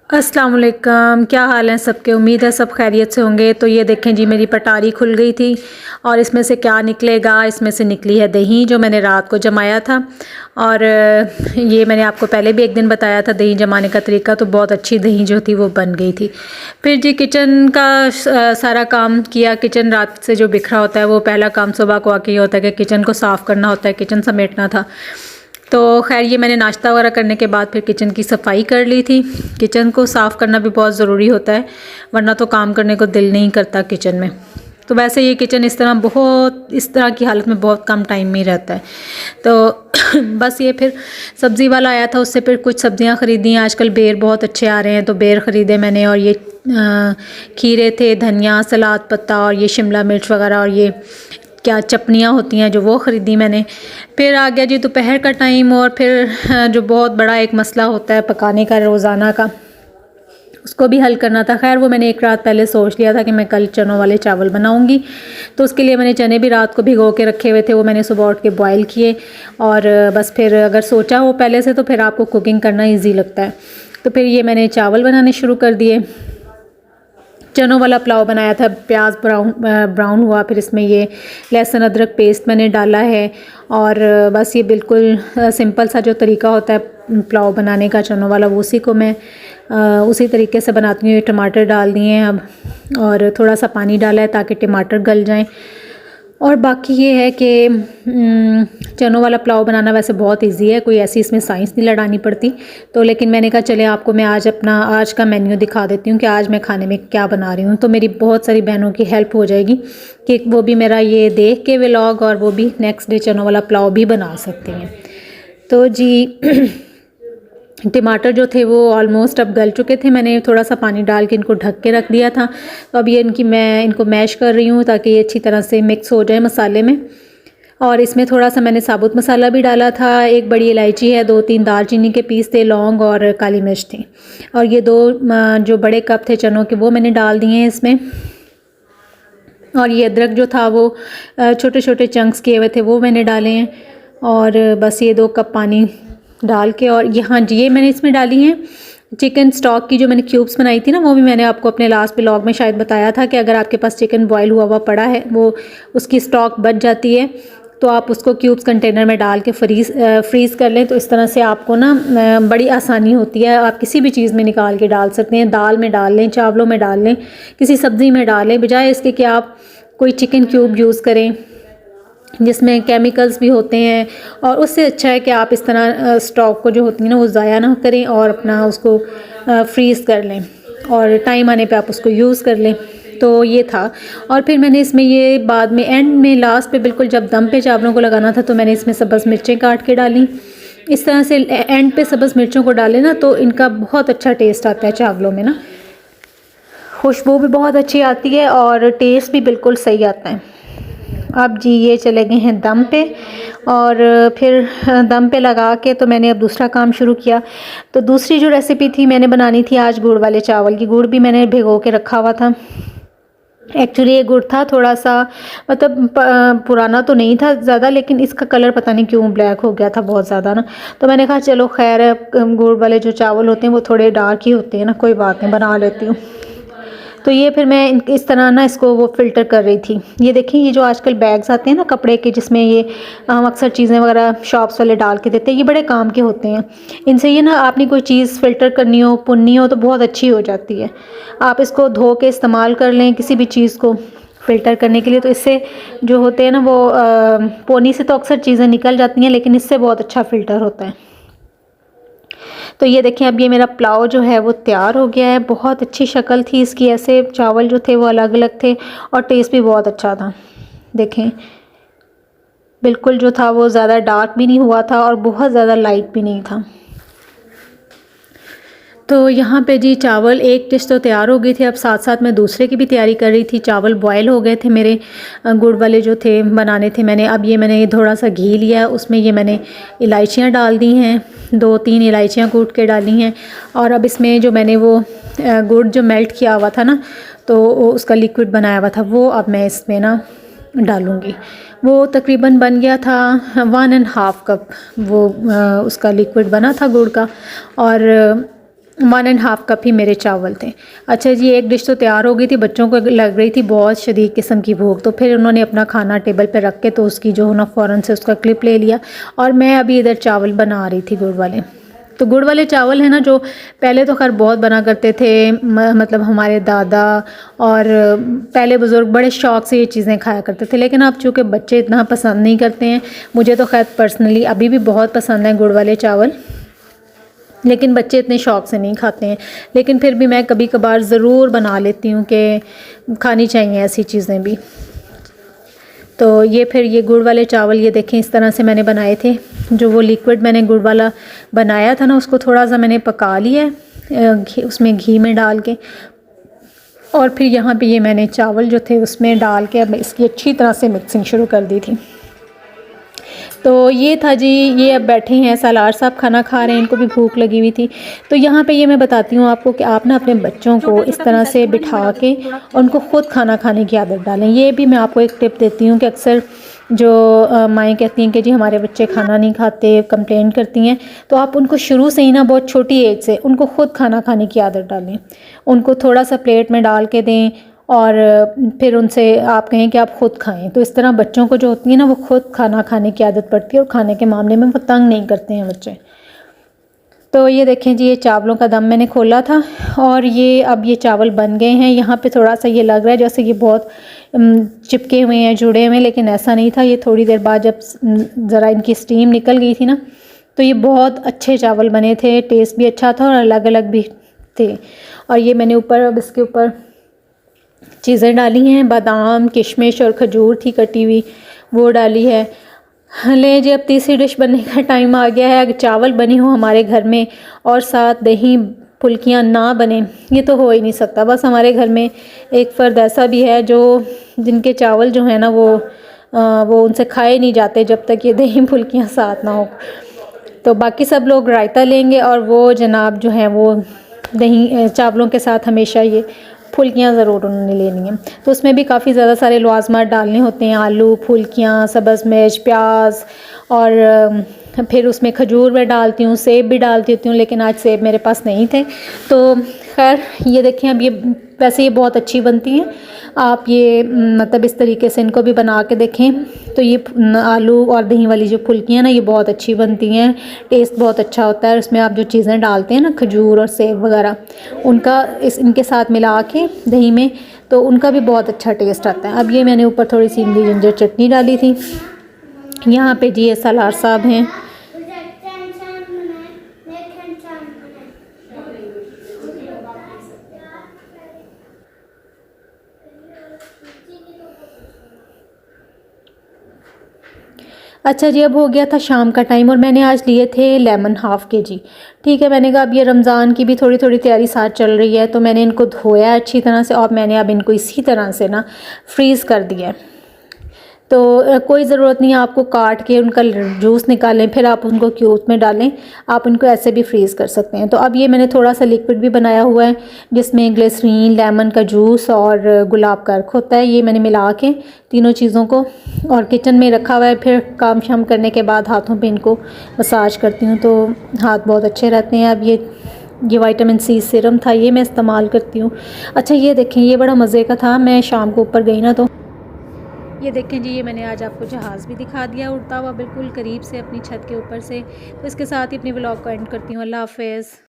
अस्सलाम वालेकुम, क्या हाल है सबके। उम्मीद है सब खैरियत से होंगे। तो ये देखें जी, मेरी पटारी खुल गई थी और इसमें से क्या निकलेगा, इसमें से निकली है दही जो मैंने रात को जमाया था। और ये मैंने आपको पहले भी एक दिन बताया था दही जमाने का तरीका। तो बहुत अच्छी दही जो थी वो बन गई थी। फिर जी किचन का सारा काम किया। किचन रात से जो बिखरा होता है वो पहला काम सुबह को आके ये होता है कि किचन को साफ़ करना होता है, किचन समेटना था। तो खैर ये मैंने नाश्ता वगैरह करने के बाद फिर किचन की सफाई कर ली थी। किचन को साफ़ करना भी बहुत ज़रूरी होता है, वरना तो काम करने को दिल नहीं करता किचन में। तो वैसे ये किचन इस तरह की हालत में बहुत कम टाइम में ही रहता है। तो बस ये फिर सब्ज़ी वाला आया था, उससे फिर कुछ सब्ज़ियां ख़रीदी। आजकल बेर बहुत अच्छे आ रहे हैं तो बेर ख़रीदे मैंने। और ये खीरे थे, धनिया, सलाद पत्ता और ये शिमला मिर्च वगैरह और ये क्या चपनियाँ होती हैं जो वो ख़रीदी मैंने। फिर आ गया जी दोपहर का टाइम और फिर जो बहुत बड़ा एक मसला होता है पकाने का रोज़ाना का, उसको भी हल करना था। खैर वो मैंने एक रात पहले सोच लिया था कि मैं कल चनों वाले चावल बनाऊंगी। तो उसके लिए मैंने चने भी रात को भिगो के रखे हुए थे, वो मैंने सुबह उठ के बॉयल किए। और बस फिर अगर सोचा हो पहले से तो फिर आपको कुकिंग करना ईजी लगता है। तो फिर ये मैंने चावल बनाने शुरू कर दिए। चनों वाला पुलाव बनाया था, प्याज ब्राउन हुआ। फिर इसमें ये लहसुन अदरक पेस्ट मैंने डाला है। और बस ये बिल्कुल सिंपल सा जो तरीका होता है पुलाव बनाने का चनों वाला, वो उसी को मैं उसी तरीके से बनाती हूँ। टमाटर डाल दिए हैं अब और थोड़ा सा पानी डाला है ताकि टमाटर गल जाएं। और बाकी ये है कि चनों वाला पुलाव बनाना वैसे बहुत इजी है, कोई ऐसी इसमें साइंस नहीं लड़ानी पड़ती। तो लेकिन मैंने कहा चले आपको मैं आज का मेन्यू दिखा देती हूँ कि आज मैं खाने में क्या बना रही हूँ। तो मेरी बहुत सारी बहनों की हेल्प हो जाएगी कि वो भी मेरा ये देख के व्लॉग और वो भी नेक्स्ट डे चनों वाला पुलाव भी बना सकती हैं। तो जी टमाटर जो थे वो ऑलमोस्ट अब गल चुके थे। मैंने थोड़ा सा पानी डाल के इनको ढक के रख दिया था। तो अब ये मैं इनको मैश कर रही हूँ ताकि ये अच्छी तरह से मिक्स हो जाए मसाले में। और इसमें थोड़ा सा मैंने साबुत मसाला भी डाला था। एक बड़ी इलायची है, 2-3 दालचीनी के पीस थे, लौंग और काली मिर्च थी। और ये 2 जो बड़े कप थे चनों के वो मैंने डाल दिए हैं इसमें। और ये अदरक जो था वो छोटे छोटे चंक्स किए हुए थे वो मैंने डाले हैं। और बस ये 2 कप पानी डाल के और यहाँ ये मैंने इसमें डाली हैं चिकन स्टॉक की जो मैंने क्यूब्स बनाई थी ना, वो भी मैंने आपको अपने लास्ट व्लॉग में शायद बताया था कि अगर आपके पास चिकन बॉयल हुआ पड़ा है, वो उसकी स्टॉक बच जाती है तो आप उसको क्यूब्स कंटेनर में डाल के फ्रीज़ कर लें। तो इस तरह से आपको ना बड़ी आसानी होती है। आप किसी भी चीज़ में निकाल के डाल सकते हैं, दाल में डाल लें, चावलों में डाल लें, किसी सब्ज़ी में डाल लें, बजाय इसके कि आप कोई चिकन क्यूब यूज़ करें जिसमें केमिकल्स भी होते हैं। और उससे अच्छा है कि आप इस तरह स्टॉक को जो होती है ना वो ज़ाया ना करें और अपना उसको फ्रीज़ कर लें और टाइम आने पे आप उसको यूज़ कर लें। तो ये था। और फिर मैंने इसमें ये बाद में एंड में लास्ट पे बिल्कुल जब दम पे चावलों को लगाना था तो मैंने इसमें सब्ज़ मिर्चें काट के डाली। इस तरह से एंड पे सब्ज़ मिर्चों को डालें ना तो इनका बहुत अच्छा टेस्ट आता है चावलों में ना, खुशबू भी बहुत अच्छी आती है और टेस्ट भी बिल्कुल सही आता है। अब जी ये चले गए हैं दम पे। और फिर दम पे लगा के तो मैंने अब दूसरा काम शुरू किया। तो दूसरी जो रेसिपी थी मैंने बनानी थी आज गुड़ वाले चावल की। गुड़ भी मैंने भिगो के रखा हुआ था। एक्चुअली ये गुड़ था थोड़ा सा मतलब पुराना तो नहीं था ज़्यादा, लेकिन इसका कलर पता नहीं क्यों ब्लैक हो गया था बहुत ज़्यादा ना। तो मैंने कहा चलो खैर गुड़ वाले जो चावल होते हैं वो थोड़े डार्क ही होते हैं ना, कोई बात नहीं, बना लेती हूँ। तो ये फिर मैं इस तरह ना इसको वो फ़िल्टर कर रही थी। ये देखिए ये जो आजकल बैग्स आते हैं ना कपड़े के, जिसमें ये हम अक्सर चीज़ें वगैरह शॉप्स वाले डाल के देते हैं, ये बड़े काम के होते हैं। इनसे ये ना आपने कोई चीज़ फ़िल्टर करनी हो, पुननी हो तो बहुत अच्छी हो जाती है। आप इसको धो के इस्तेमाल कर लें किसी भी चीज़ को फ़िल्टर करने के लिए। तो इससे जो होते हैं ना वो पोनी से तो अक्सर चीज़ें निकल जाती हैं, लेकिन इससे बहुत अच्छा फ़िल्टर होता है। तो ये देखें अब ये मेरा पुलाव जो है वो तैयार हो गया है। बहुत अच्छी शक्ल थी इसकी, ऐसे चावल जो थे वो अलग अलग थे और टेस्ट भी बहुत अच्छा था। देखें बिल्कुल जो था वो ज़्यादा डार्क भी नहीं हुआ था और बहुत ज़्यादा लाइट भी नहीं था। तो यहाँ पे जी चावल एक डिश तो तैयार हो गई थी। अब साथ साथ मैं दूसरे की भी तैयारी कर रही थी। चावल बॉयल हो गए थे मेरे, गुड़ वाले जो थे बनाने थे मैंने। अब ये मैंने थोड़ा सा घी लिया, उसमें ये मैंने इलायचियाँ डाल दी हैं, 2-3 इलायचियाँ कूट के डाली हैं। और अब इसमें जो मैंने वो गुड़ जो मेल्ट किया हुआ था ना, तो उसका लिक्विड बनाया हुआ था वो अब मैं इसमें ना डालूँगी। वो तकरीबन बन गया था 1.5 कप, वो उसका लिक्विड बना था गुड़ का, और 1.5 कप ही मेरे चावल थे। अच्छा जी, एक डिश तो तैयार हो गई थी, बच्चों को लग रही थी बहुत शदीद किस्म की भूख, तो फिर उन्होंने अपना खाना टेबल पे रख के तो उसकी जो है ना फ़ौरन से उसका क्लिप ले लिया, और मैं अभी इधर चावल बना रही थी गुड़ वाले। तो गुड़ वाले चावल है ना, जो पहले तो खैर बहुत बना करते थे, मतलब हमारे दादा और पहले बुज़ुर्ग बड़े शौक़ से ये चीज़ें खाया करते थे, लेकिन अब चूँकि बच्चे इतना पसंद नहीं करते हैं, मुझे तो खैर पर्सनली अभी भी बहुत पसंद है गुड़ वाले चावल, लेकिन बच्चे इतने शौक़ से नहीं खाते हैं। लेकिन फिर भी मैं कभी कभार ज़रूर बना लेती हूँ कि खानी चाहिए ऐसी चीज़ें भी। तो ये फिर ये गुड़ वाले चावल ये देखें इस तरह से मैंने बनाए थे। जो वो लिक्विड मैंने गुड़ वाला बनाया था ना, उसको थोड़ा सा मैंने पका लिया है उसमें घी में डाल के, और फिर यहाँ पे ये मैंने चावल जो थे उसमें डाल के अब इसकी अच्छी तरह से मिक्सिंग शुरू कर दी थी। तो ये था जी, ये अब बैठे हैं सालार साहब खाना खा रहे हैं, इनको भी भूख लगी हुई थी। तो यहाँ पे ये मैं बताती हूँ आपको कि आप ना अपने बच्चों को इस तरह से बिठा के उनको ख़ुद खाना खाने की आदत डालें। ये भी मैं आपको एक टिप देती हूँ कि अक्सर जो माएँ कहती हैं कि जी हमारे बच्चे खाना नहीं खाते, कंप्लेंट करती हैं, तो आप उनको शुरू से ही ना बहुत छोटी एज से उनको ख़ुद खाना खाने की आदत डालें। उनको थोड़ा सा प्लेट में डाल के दें और फिर उनसे आप कहें कि आप ख़ुद खाएं। तो इस तरह बच्चों को जो होती है ना, वो ख़ुद खाना खाने की आदत पड़ती है और खाने के मामले में वो तंग नहीं करते हैं बच्चे। तो ये देखें जी, ये चावलों का दम मैंने खोला था और ये अब ये चावल बन गए हैं। यहाँ पे थोड़ा सा ये लग रहा है जैसे ये बहुत चिपके हुए हैं, जुड़े हुए हैं, लेकिन ऐसा नहीं था। ये थोड़ी देर बाद जब ज़रा इनकी स्टीम निकल गई थी ना, तो ये बहुत अच्छे चावल बने थे, टेस्ट भी अच्छा था और अलग अलग भी थे। और ये मैंने ऊपर अब इसके ऊपर चीज़ें डाली हैं, बादाम, किशमिश और खजूर थी कटी हुई, वो डाली है। ले जी, अब तीसरी डिश बनने का टाइम आ गया है। अगर चावल बने हो हमारे घर में और साथ दही फुल्कियाँ ना बने, ये तो हो ही नहीं सकता। बस हमारे घर में एक फ़र्द ऐसा भी है जो जिनके चावल जो है ना वो उनसे खाए नहीं जाते जब तक ये दही फुल्कियाँ साथ ना हो। तो बाकी सब लोग रायता लेंगे और वो जनाब जो है वो दही चावलों के साथ हमेशा ये फुल्कियाँ ज़रूर उन्होंने लेनी है। तो उसमें भी काफ़ी ज़्यादा सारे लवाज़मात डालने होते हैं, आलू, फुल्कियाँ, सब्ज़ मिर्च, प्याज, और फिर उसमें खजूर मैं डालती हूँ, सेब भी डालती होती हूँ, लेकिन आज सेब मेरे पास नहीं थे। तो खैर ये देखें, अब ये वैसे ये बहुत अच्छी बनती हैं। आप ये मतलब इस तरीके से इनको भी बना के देखें। तो ये आलू और दही वाली जो फुल्कियाँ ना, ये बहुत अच्छी बनती हैं, टेस्ट बहुत अच्छा होता है। उसमें आप जो चीज़ें डालते हैं ना, खजूर और सेब वगैरह, उनका इनके साथ मिला के दही में, तो उनका भी बहुत अच्छा टेस्ट आता है। अब ये मैंने ऊपर थोड़ी सी इमली जिंजर चटनी डाली थी। यहाँ पे जी ये सालार साहब हैं। अच्छा जी, अब हो गया था शाम का टाइम और मैंने आज लिए थे लेमन ½ kg। ठीक है, मैंने कहा अब ये रमज़ान की भी थोड़ी थोड़ी तैयारी साथ चल रही है, तो मैंने इनको धोया अच्छी तरह से और मैंने अब इनको इसी तरह से ना फ्रीज़ कर दिया है। तो कोई ज़रूरत नहीं है आपको काट के उनका जूस निकालें फिर आप उनको क्यूब में डालें, आप उनको ऐसे भी फ्रीज़ कर सकते हैं। तो अब ये मैंने थोड़ा सा लिक्विड भी बनाया हुआ है जिसमें ग्लिसरीन, लेमन का जूस और गुलाब का अर्क होता है। ये मैंने मिला के तीनों चीज़ों को और किचन में रखा हुआ है। फिर काम शाम करने के बाद हाथों पे इनको मसाज करती हूँ तो हाथ बहुत अच्छे रहते हैं। अब ये विटामिन C सीरम था, ये मैं इस्तेमाल करती हूँ। अच्छा ये देखें, ये बड़ा मज़े का था। मैं शाम को ऊपर गई ना, तो ये देखें जी, ये मैंने आज आपको जहाज़ भी दिखा दिया उड़ता हुआ बिल्कुल करीब से अपनी छत के ऊपर से। तो इसके साथ ही अपनी व्लॉग को एंड करती हूँ। अल्लाह हाफ़िज़।